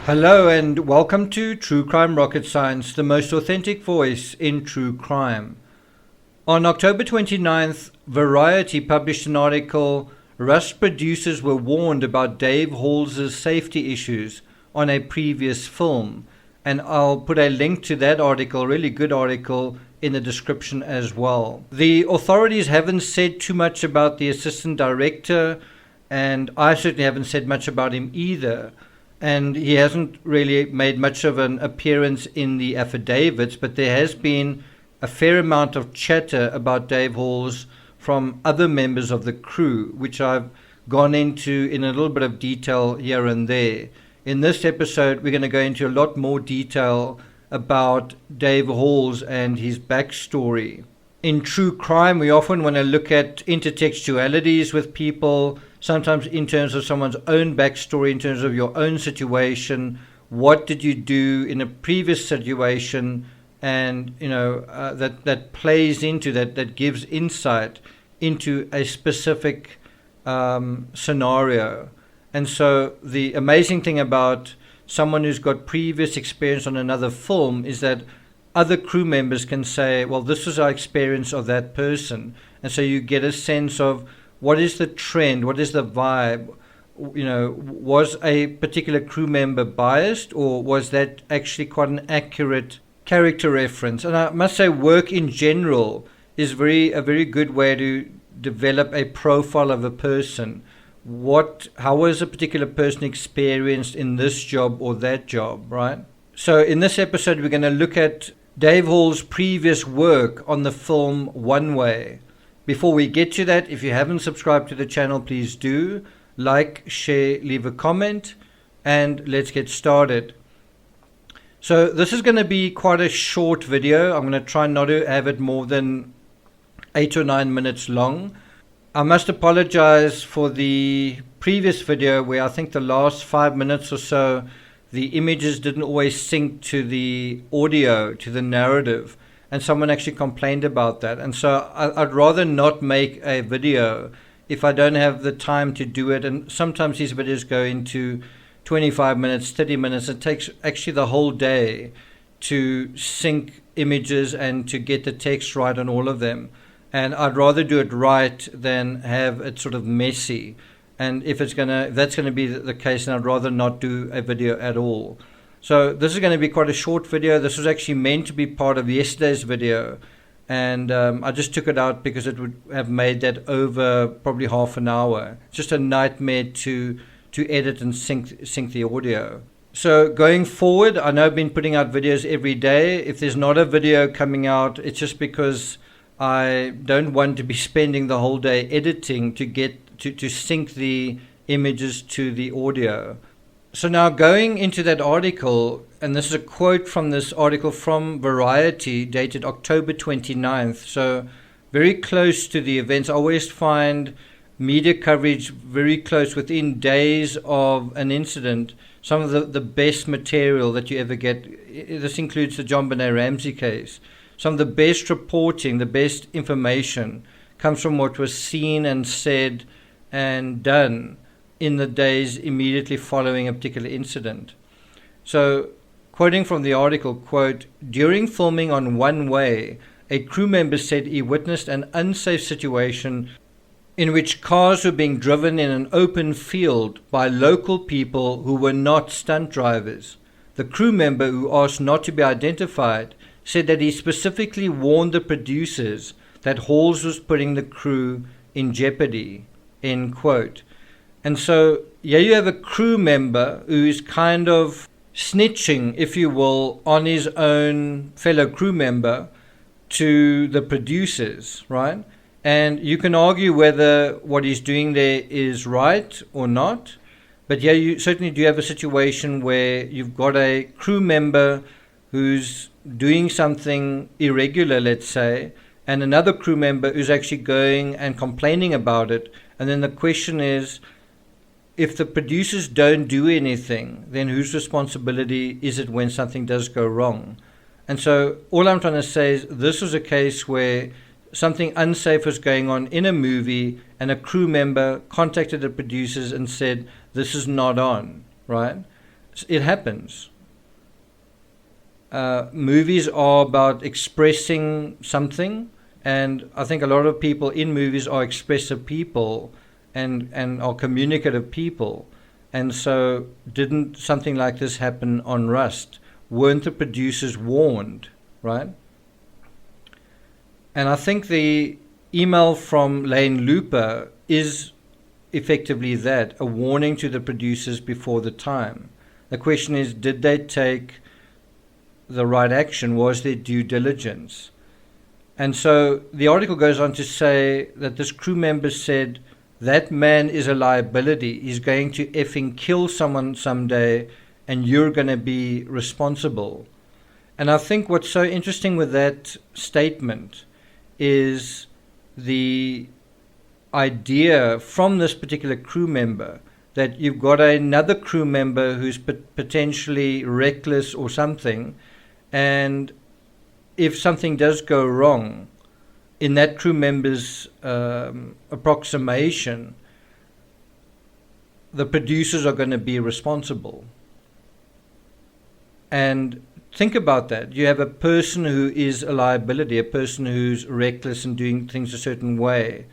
Hello and welcome to True Crime Rocket Science, the most authentic voice in true crime. On October 29th, Variety published an article, Rust producers were warned about Dave Hall's safety issues on a previous film. And I'll put a link to that article, really good article, in the description as well. The authorities haven't said too much about the assistant director, and I certainly haven't said much about him either. And he hasn't really made much of an appearance in the affidavits, but there has been a fair amount of chatter about Dave Hall's from other members of the crew, which I've gone into in a little bit of detail here and there. In this episode, we're going to go into a lot more detail about Dave Hall's and his backstory. In true crime, we often want to look at intertextualities with people, sometimes in terms of someone's own backstory, in terms of your own situation. What did you do in a previous situation? And, that plays into that gives insight into a specific scenario. And so the amazing thing about someone who's got previous experience on another film is that other crew members can say, well, this was our experience of that person. And so you get a sense of what is the trend, what is the vibe. Was a particular crew member biased, or was that actually quite an accurate character reference? And I must say, work in general is a very good way to develop a profile of a person. How was a particular person experienced in this job or that job, right? So in this episode, we're going to look at Dave Hall's previous work on the film One Way. Before we get to that, if you haven't subscribed to the channel, please do. Like, share, leave a comment, and let's get started. So this is going to be quite a short video. I'm going to try not to have it more than 8 or 9 minutes long. I must apologize for the previous video where I think the last 5 minutes or so, the images didn't always sync to the audio, to the narrative. And someone actually complained about that. And so I'd rather not make a video if I don't have the time to do it. And sometimes these videos go into 25 minutes, 30 minutes. It takes actually the whole day to sync images and to get the text right on all of them. And I'd rather do it right than have it sort of messy. And if that's going to be the case, then I'd rather not do a video at all. So this is going to be quite a short video. This was actually meant to be part of yesterday's video. And I just took it out because it would have made that over probably half an hour. It's just a nightmare to edit and sync the audio. So going forward, I know I've been putting out videos every day. If there's not a video coming out, it's just because I don't want to be spending the whole day editing to get to sync the images to the audio. So now going into that article, and this is a quote from this article from Variety dated October 29th, so very close to the events. I always find media coverage very close, within days of an incident, some of the best material that you ever get. This includes the John Benet Ramsey case. Some of the best reporting, the best information comes from what was seen and said and done in the days immediately following a particular incident. So, quoting from the article, quote, during filming on One Way, a crew member said he witnessed an unsafe situation in which cars were being driven in an open field by local people who were not stunt drivers. The crew member, who asked not to be identified, said that he specifically warned the producers that Halls was putting the crew in jeopardy, end quote. And so here you have a crew member who's kind of snitching, if you will, on his own fellow crew member to the producers, right? And you can argue whether what he's doing there is right or not. But here you certainly do have a situation where you've got a crew member who's doing something irregular, let's say, and another crew member who's actually going and complaining about it. And then the question is, if the producers don't do anything, then whose responsibility is it when something does go wrong? And so all I'm trying to say is this was a case where something unsafe was going on in a movie and a crew member contacted the producers and said, this is not on, right? It happens. Movies are about expressing something, and I think a lot of people in movies are expressive people and are communicative people. And so didn't something like this happen on Rust? Weren't the producers warned, right? And I think the email from Lane Looper is effectively that, a warning to the producers before the time. The question is, did they take the right action? Was there due diligence? And so the article goes on to say that this crew member said, that man is a liability. He's going to effing kill someone someday, and you're going to be responsible. And I think what's so interesting with that statement is the idea from this particular crew member that you've got another crew member who's potentially reckless or something, and if something does go wrong in that crew member's approximation, the producers are going to be responsible. And think about that. You have a person who is a liability, a person who's reckless and doing things a certain way,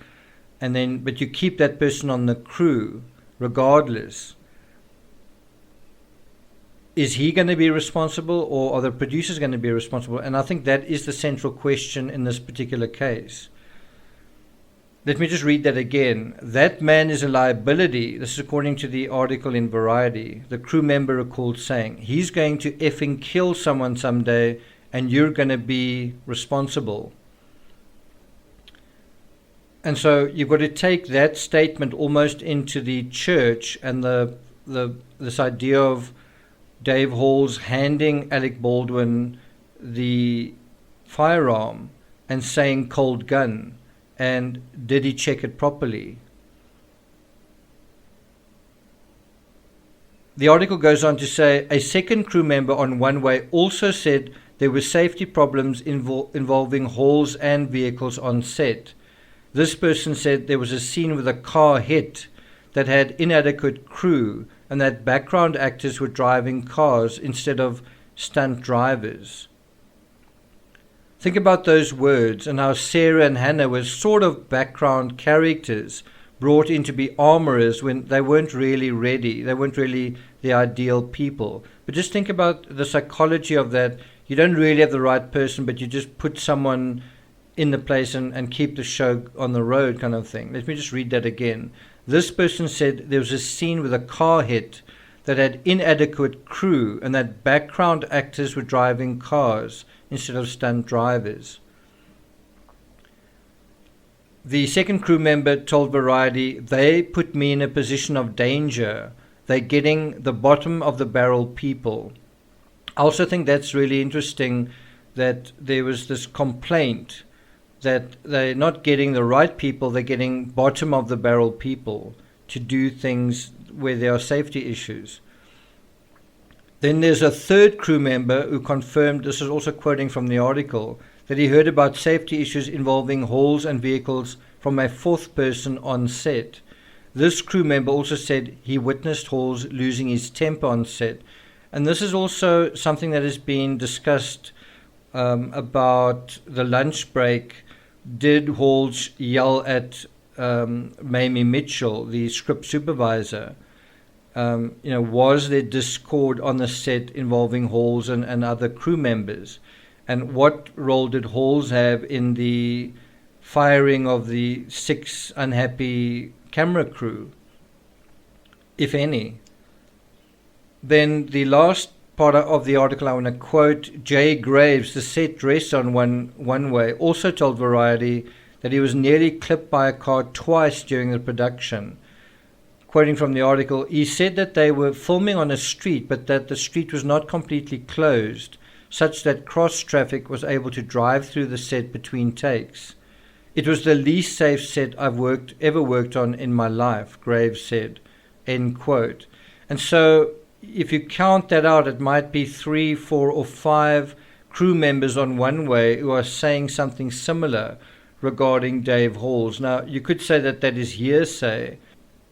but you keep that person on the crew regardless. Is he going to be responsible, or are the producers going to be responsible? And I think that is the central question in this particular case. Let me just read that again. That man is a liability. This is according to the article in Variety. The crew member recalled saying, he's going to effing kill someone someday, and you're going to be responsible. And so you've got to take that statement almost into the church, and this idea of Dave Halls handing Alec Baldwin the firearm and saying cold gun, and did he check it properly? The article goes on to say a second crew member on One Way also said there were safety problems involving Halls and vehicles on set. This person said there was a scene with a car hit that had inadequate crew, and that background actors were driving cars instead of stunt drivers. Think about those words and how Sarah and Hannah were sort of background characters brought in to be armorers when they weren't really ready. They weren't really the ideal people. But just think about the psychology of that. You don't really have the right person, but you just put someone in the place and keep the show on the road kind of thing. Let me just read that again. This person said there was a scene with a car hit that had inadequate crew, and that background actors were driving cars instead of stunt drivers. The second crew member told Variety, they put me in a position of danger. They're getting the bottom of the barrel people. I also think that's really interesting that there was this complaint that they're not getting the right people, they're getting bottom of the barrel people to do things where there are safety issues. Then there's a third crew member who confirmed, this is also quoting from the article, that he heard about safety issues involving halls and vehicles from a fourth person on set. This crew member also said he witnessed Halls losing his temper on set. And this is also something that has been discussed about the lunch break. Did Halls yell at Mamie Mitchell, the script supervisor? Was there discord on the set involving Halls and other crew members? And what role did Halls have in the firing of the 6 unhappy camera crew, if any? Then the last part of the article I want to quote, Jay Graves, the set dresser on One Way, also told Variety that he was nearly clipped by a car twice during the production. Quoting from the article, he said that they were filming on a street, but that the street was not completely closed, such that cross traffic was able to drive through the set between takes. It was the least safe set I've ever worked on in my life, Graves said, end quote. And so if you count that out, it might be 3, 4, or 5 crew members on One Way who are saying something similar regarding Dave Halls. Now, you could say that that is hearsay.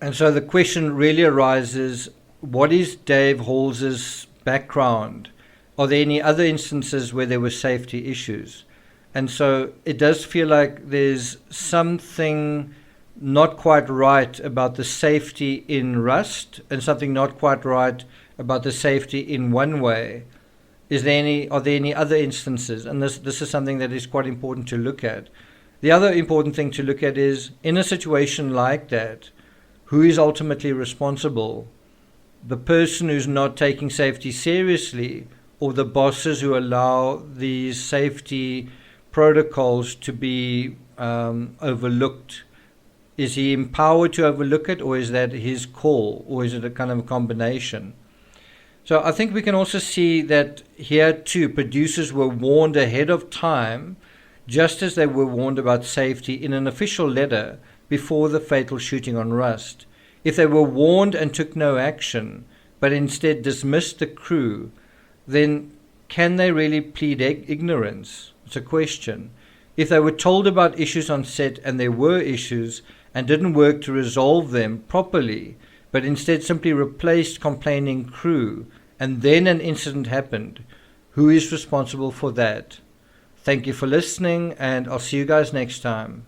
And so the question really arises, what is Dave Hall's background? Are there any other instances where there were safety issues? And so it does feel like there's something not quite right about the safety in Rust and something not quite right about the safety in One Way. Are there any other instances? And this is something that is quite important to look at. The other important thing to look at is, in a situation like that, who is ultimately responsible? The person who's not taking safety seriously, or the bosses who allow these safety protocols to be overlooked? Is he empowered to overlook it, or is that his call, or is it a kind of a combination? So I think we can also see that here too, producers were warned ahead of time, just as they were warned about safety in an official letter before the fatal shooting on Rust. If they were warned and took no action, but instead dismissed the crew, then can they really plead ignorance? It's a question. If they were told about issues on set and there were issues and didn't work to resolve them properly, but instead simply replaced complaining crew, and then an incident happened, who is responsible for that? Thank you for listening, and I'll see you guys next time.